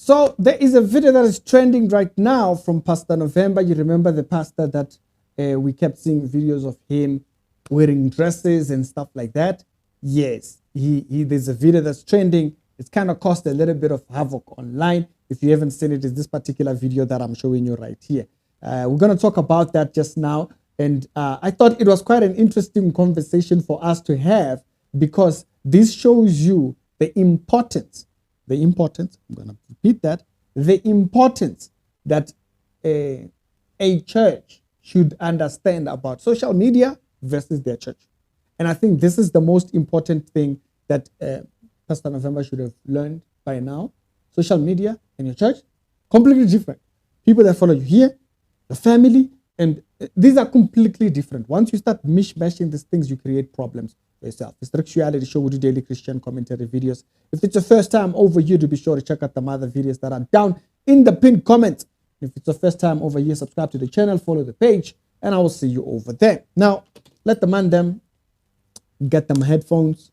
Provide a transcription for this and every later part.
So there is a video that is trending right now from Pastor November. You remember the pastor that we kept seeing videos of him wearing dresses and stuff like that? Yes, there's a video that's trending. It's kind of caused a little bit of havoc online. If you haven't seen it, it's this particular video that I'm showing you right here. We're going to talk about that just now. And I thought it was quite an interesting conversation for us to have, because this shows you the importance, I'm going to repeat that, the importance that a church should understand about social media versus their church. And I think this is the most important thing that Pastor November should have learned by now. Social media and your church, completely different. People that follow you here, the family, and these are completely different. Once you start mishmashing these things, you create problems for yourself. It's the Reality Show. We do daily Christian commentary videos. If it's your first time over here, to be sure to check out the other videos that are down in the pinned comments. If it's your first time over here, subscribe to the channel, follow the page, and I will see you over there. Now, let the man them get them headphones,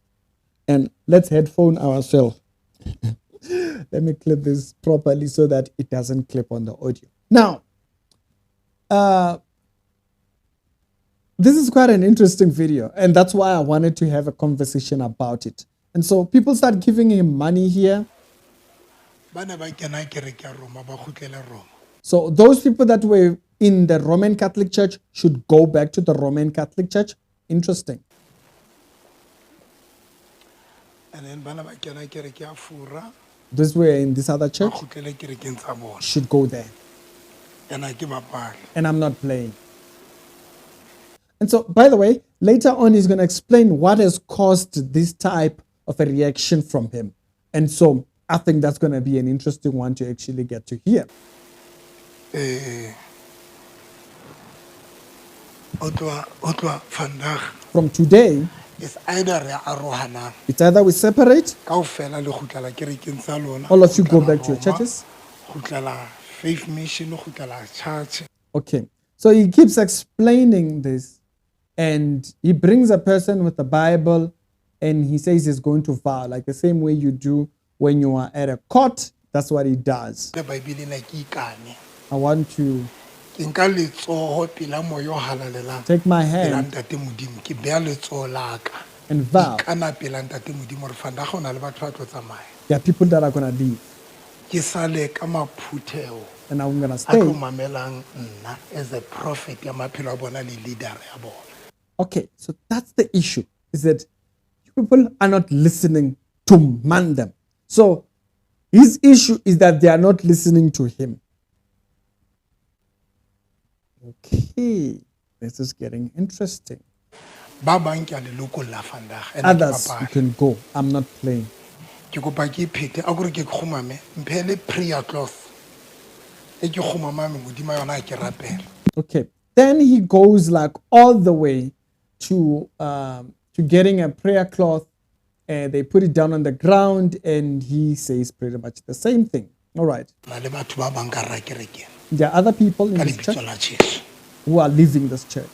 and let's headphone ourselves. Let me clip this properly so that it doesn't clip on the audio. Now, this is quite an interesting video, and that's why I wanted to have a conversation about it. And so people start giving him money here. So those people that were in the Roman Catholic Church should go back to the Roman Catholic Church. Interesting. And then Those were in this other church should go there. And I'm not playing. And so, by the way, later on he's going to explain what has caused this type of a reaction from him. And so I think that's going to be an interesting one to actually get to hear. From today, it's either we separate, all of you go back to your churches. Faith mission, Okay, so he keeps explaining this, and he brings a person with the Bible, and he says he's going to vow, like the same way you do when you are at a court. That's what he does. I want to take my hand and vow. There are people that are going to leave, and I'm going to stay as a prophet. Okay, so that's the issue, is that people are not listening to Mandem. So his issue is that they are not listening to him. Okay, this is getting interesting. Others, you can go. I'm not playing. Okay, then he goes like all the way to getting a prayer cloth, and they put it down on the ground, and he says pretty much the same thing. All right. There are other people in this church who are leaving this church.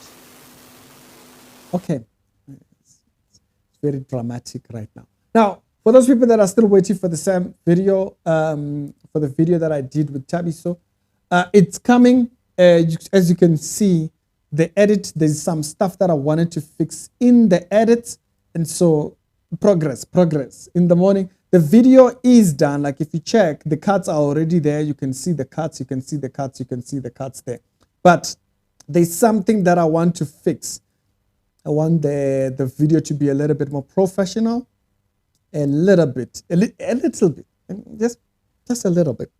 Okay. It's very dramatic right now. Now, for those people that are still waiting for the same video, for the video that I did with Tabiso, it's coming. As you can see, the edit, there's some stuff that I wanted to fix in the edit. And so progress in the morning. The video is done. Like if you check, the cuts are already there. You can see the cuts, you can see the cuts, you can see the cuts there. But there's something that I want to fix. I want the video to be a little bit more professional. A little bit, just a little bit.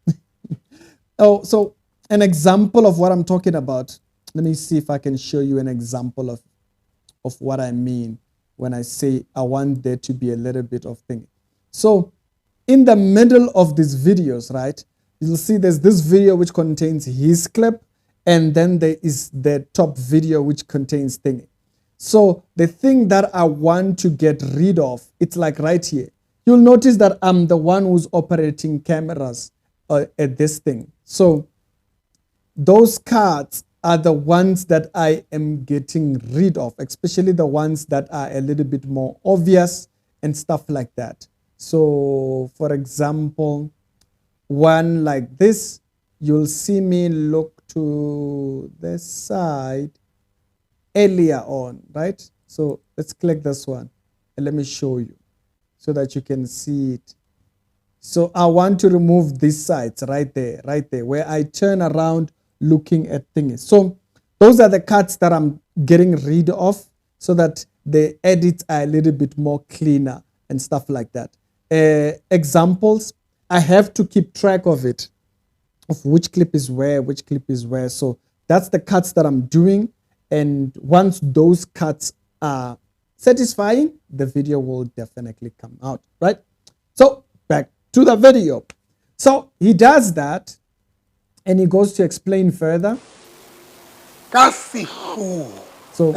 Oh, so an example of what I'm talking about. Let me see if I can show you an example of what I mean when I say I want there to be a little bit of thing. So in the middle of these videos, right, you'll see there's this video which contains his clip, and then there is the top video which contains thing. So the thing that I want to get rid of, it's like right here. You'll notice that I'm the one who's operating cameras at this thing. So those cards are the ones that I am getting rid of, especially the ones that are a little bit more obvious and stuff like that. So, for example, one like this, you'll see me look to the side earlier on, right? So let's click this one and let me show you so that you can see it. So I want to remove these sides right there, where I turn around looking at things. So those are the cuts that I'm getting rid of so that the edits are a little bit more cleaner and stuff like that. Examples, I have to keep track of it, of which clip is where. So that's the cuts that I'm doing. And once those cuts are satisfying, the video will definitely come out, right? So back to the video. So he does that and he goes to explain further. So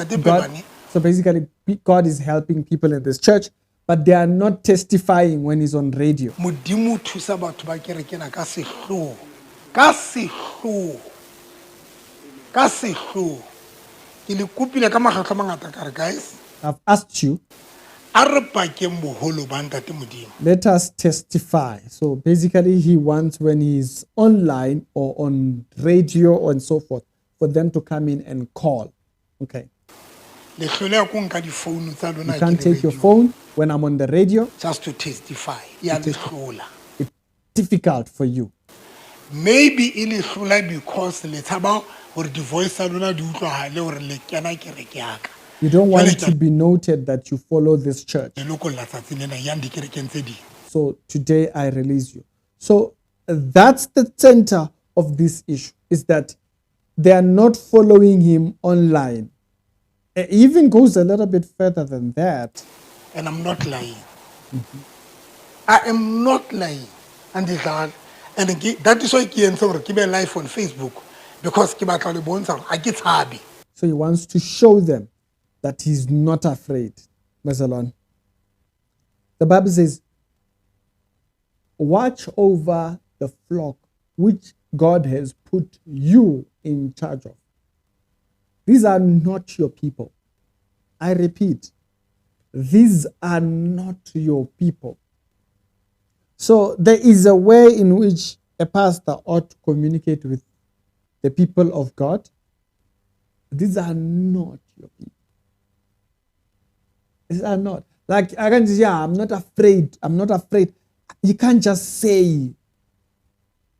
basically God is helping people in this church, but they are not testifying when he's on radio. I've asked you, let us testify. So basically he wants, when he's online or on radio and so forth, for them to come in and call. Okay. You can't take your phone when I'm on the radio. Just to testify. It's difficult for you. Maybe because the voice you don't want to be noted that you follow this church. So today I release you. So that's the center of this issue, is that they are not following him online. It even goes a little bit further than that. And I'm not lying. Mm-hmm. I am not lying. And that is why I keep live on Facebook. Because I get happy. So he wants to show them that he's not afraid. The Bible says, watch over the flock which God has put you in charge of. These are not your people. I repeat, these are not your people. So there is a way in which a pastor ought to communicate with the people of God. These are not your people. These are not. Like, I can say, yeah, I'm not afraid. I'm not afraid. You can't just say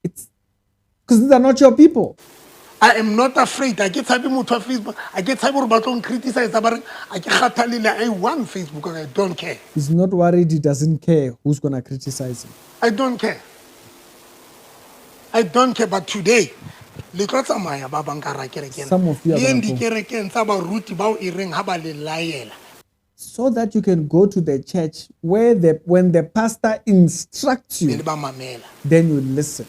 it's because these are not your people. I am not afraid. I get happy with Facebook. I get happy about criticize. I want Facebook. I don't care. He's not worried. He doesn't care who's gonna criticize him. I don't care. I don't care. But today, some of you are so that you can go to the church where when the pastor instructs you, then you listen.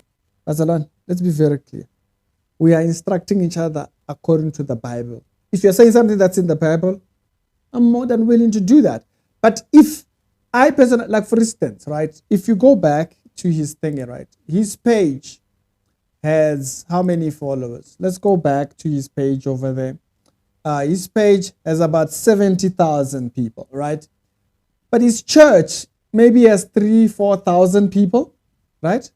Azalon, let's be very clear. We are instructing each other according to the Bible. If you're saying something that's in the Bible, I'm more than willing to do that. But if I personally, like for instance, right, if you go back to his thing, right, his page has how many followers? Let's go back to his page over there. His page has about 70,000 people, right? But his church maybe has 3,000-4,000 people, right?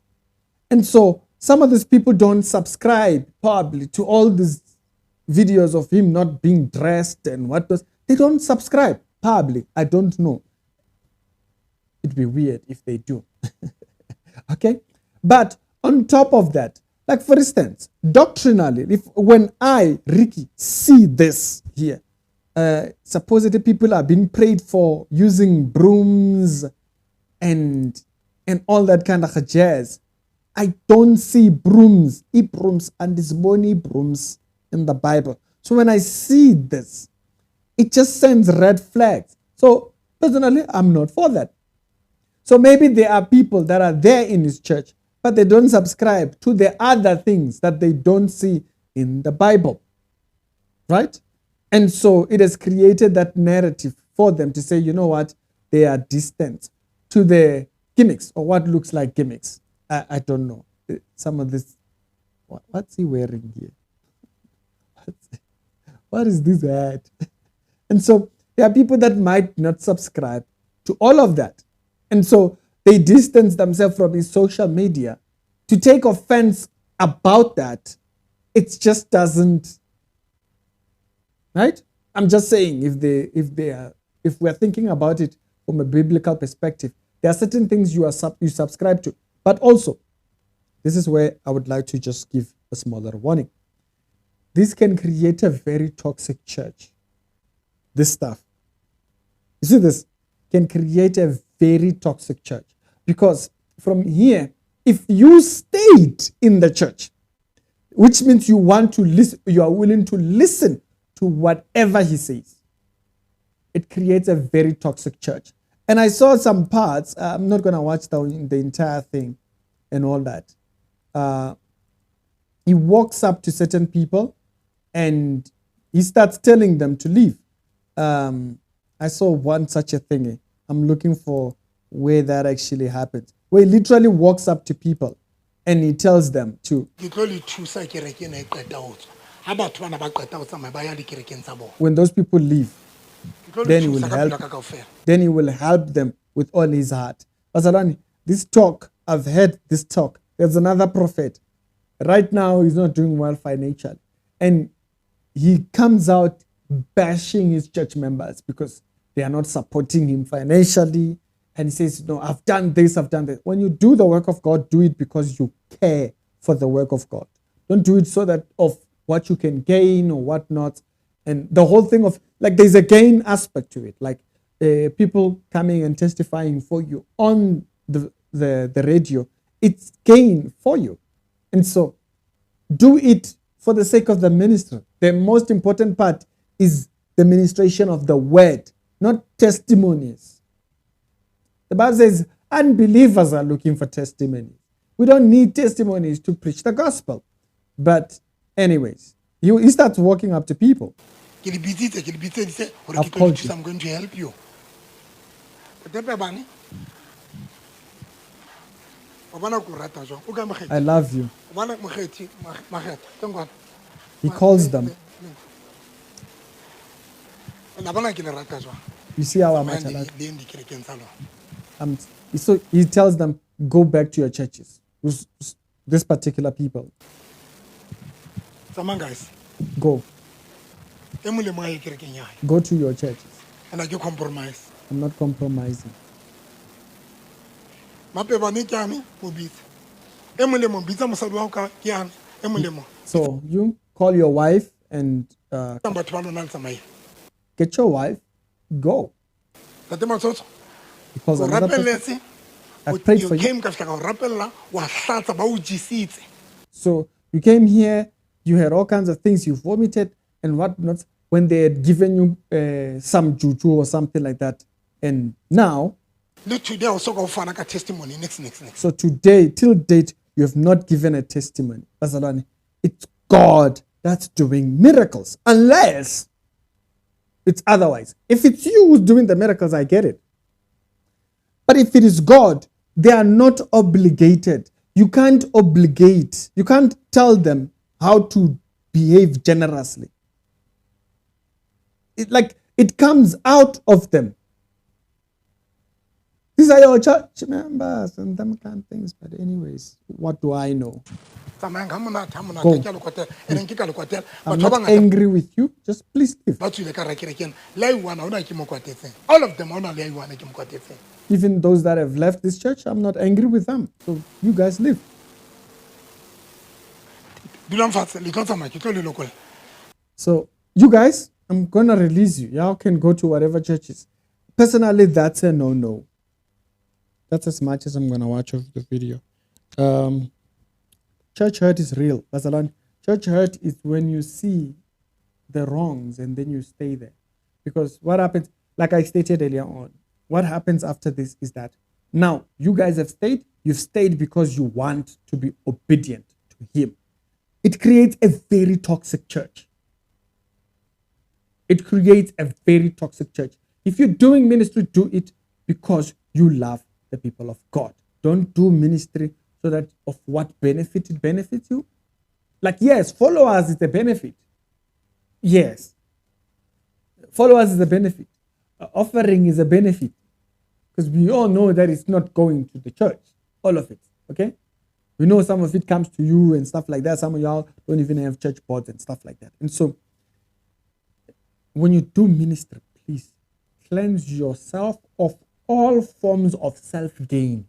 And so some of these people don't subscribe probably to all these videos of him not being dressed and what was. They don't subscribe probably. I don't know. It'd be weird if they do. Okay? But on top of that, like for instance, doctrinally, when I, Ricky, see this here, supposedly people are being prayed for using brooms and all that kind of jazz. I don't see brooms, brooms, and disboni brooms in the Bible. So when I see this, it just sends red flags. So personally, I'm not for that. So maybe there are people that are there in his church, but they don't subscribe to the other things that they don't see in the Bible, right? And so it has created that narrative for them to say, you know what, they are distant to the gimmicks or what looks like gimmicks. I don't know. Some of this, what's he wearing here? What is this hat? And so there are people that might not subscribe to all of that. And so they distance themselves from his social media to take offense about that, it just doesn't, right? I'm just saying, if we're thinking about it from a biblical perspective, there are certain things you subscribe to. But also, this is where I would like to just give a smaller warning. This can create a very toxic church. This stuff. You see, this can create a very toxic church. Because from here, if you stayed in the church, which means you want to listen, you are willing to listen to whatever he says, it creates a very toxic church. And I saw some parts, I'm not going to watch the entire thing and all that. He walks up to certain people and he starts telling them to leave. I saw one such a thing. I'm looking for where that actually happens. Where he literally walks up to people and he tells them to. When those people leave, then he will help. Then he will help them with all his heart. Bazalwane, this talk, I've heard this talk. There's another prophet. Right now, he's not doing well financially. And he comes out bashing his church members because they are not supporting him financially. And he says, no, I've done this, I've done that. When you do the work of God, do it because you care for the work of God. Don't do it so that of what you can gain or whatnot. And the whole thing of, like, there's a gain aspect to it. Like people coming and testifying for you on the radio, it's gain for you. And so do it for the sake of the ministry. The most important part is the ministration of the word, not testimonies. The Bible says unbelievers are looking for testimonies. We don't need testimonies to preach the gospel. But anyways, he starts walking up to people. I've called you. I'm going to help you. I love you. He calls them. You see how much I love you. So he tells them, go back to your churches. This particular people. Guys. Go. Go to your churches. And I do compromise. I'm not compromising. So you call your wife and get your wife, go. Because another person, I prayed for you. So you came here, you had all kinds of things, you vomited and whatnot when they had given you some juju or something like that. And now, today also go for a testimony next. So today, till date, you have not given a testimony. It's God that's doing miracles, unless it's otherwise. If it's you who's doing the miracles, I get it. But if it is God, they are not obligated. You can't obligate. You can't tell them how to behave generously. It comes out of them. These are your church members and them kind of things. But anyways, what do I know? Go. I'm not angry with you. Just please leave. All of them. Even those that have left this church, I'm not angry with them. So you guys leave. So you guys, I'm going to release you. Y'all can go to whatever churches. Personally, that's a no-no. That's as much as I'm going to watch of the video. Church hurt is real. Church hurt is when you see the wrongs and then you stay there. Because what happens, like I stated earlier on, what happens after this is that now you guys have stayed. You've stayed because you want to be obedient to him. It creates a very toxic church. It creates a very toxic church. If you're doing ministry, do it because you love the people of God. Don't do ministry so that of what benefit it benefits you. Like, yes, followers is a benefit. Yes. Followers is a benefit. Offering is a benefit. Because we all know that it's not going to the church. All of it. Okay? We know some of it comes to you and stuff like that. Some of y'all don't even have church boards and stuff like that. And so when you do ministry, please cleanse yourself of all forms of self-gain,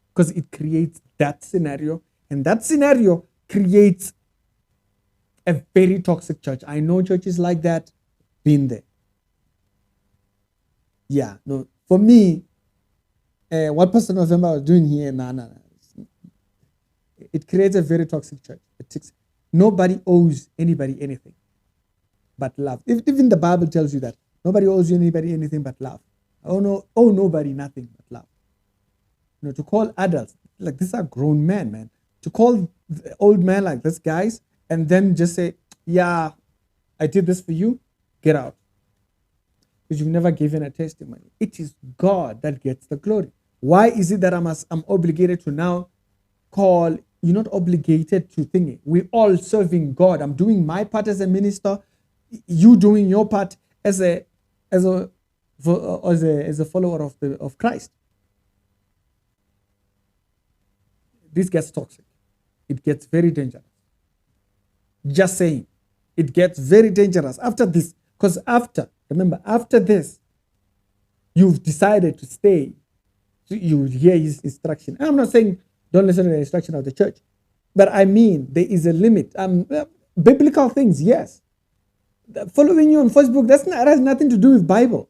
because it creates that scenario, and that scenario creates a very toxic church. I know churches like that, been there. Yeah, no, for me, what Pastor November was doing here, it creates a very toxic church. Nobody owes anybody anything but love. Even the Bible tells you that nobody owes you anybody anything but love. Owe nobody nothing but love. To call adults like these are grown men, man. To call the old man like this, guys, and then just say, "Yeah, I did this for you. Get out," because you've never given a testimony. It is God that gets the glory. Why is it that I'm obligated to now call? You're not obligated to think it. We're all serving God. I'm doing my part as a minister. You doing your part as a follower of Christ. This gets toxic. It gets very dangerous. Just saying, it gets very dangerous after this. Because after this, you've decided to stay. So you hear his instruction. And I'm not saying don't listen to the instruction of the church, but I mean there is a limit. Biblical things, yes. Following you on Facebook, that has nothing to do with Bible.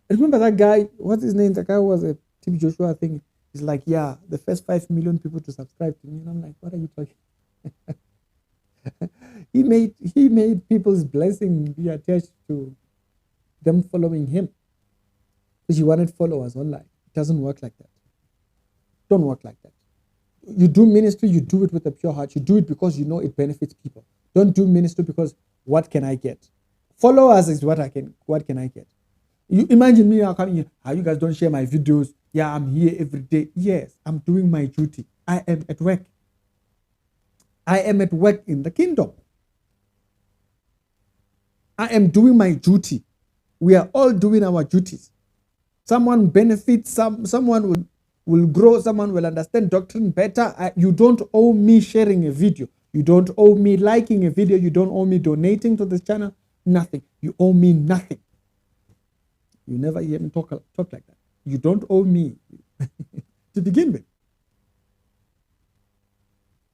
Remember that guy? What's his name? The guy was a Tim Joshua thing. He's like, yeah, the first 5 million people to subscribe to me. And I'm like, what are you talking? He made people's blessing be attached to them following him, because he wanted followers online. It doesn't work like that. Don't work like that. You do ministry, you do it with a pure heart. You do it because you know it benefits people. Don't do ministry because what can I get? Followers is what can I get? You imagine me now coming here, how you guys don't share my videos. Yeah, I'm here every day. Yes, I'm doing my duty. I am at work. I am at work in the kingdom. I am doing my duty. We are all doing our duties. Someone benefits, someone will grow, someone will understand doctrine better. You don't owe me sharing a video. You don't owe me liking a video. You don't owe me donating to this channel. Nothing. You owe me nothing. You never hear me talk like that. You don't owe me to begin with.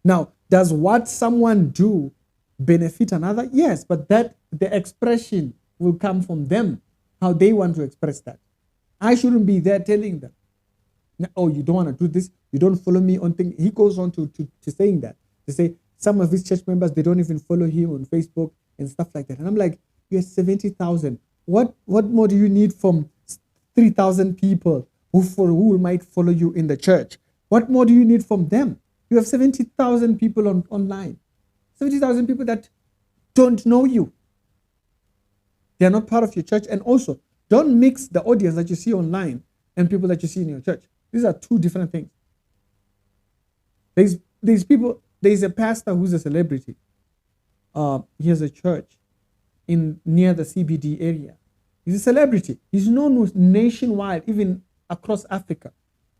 Now, does what someone do benefit another? Yes, but the expression will come from them, how they want to express that. I shouldn't be there telling them, oh, you don't want to do this, you don't follow me on things. He goes on to saying that. They say some of his church members, they don't even follow him on Facebook and stuff like that. And I'm like, you're 70,000. What more do you need from 3,000 people who might follow you in the church? What more do you need from them? You have 70,000 people online. 70,000 people that don't know you. They are not part of your church. And also, don't mix the audience that you see online and people that you see in your church. These are two different things. There's people, there's a pastor who's a celebrity. He has a church near the CBD area. He's a celebrity. He's known nationwide, even across Africa.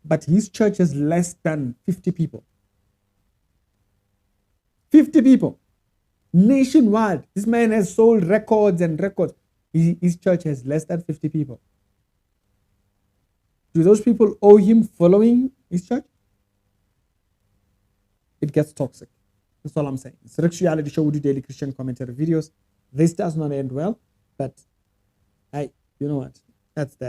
But his church has less than 50 people. 50 people. Nationwide. This man has sold records and records. His church has less than 50 people. Do those people owe him following his church? It gets toxic. That's all I'm saying. It's the Rex Reality Show. We do daily Christian commentary videos. This does not end well, but you know what? That's that.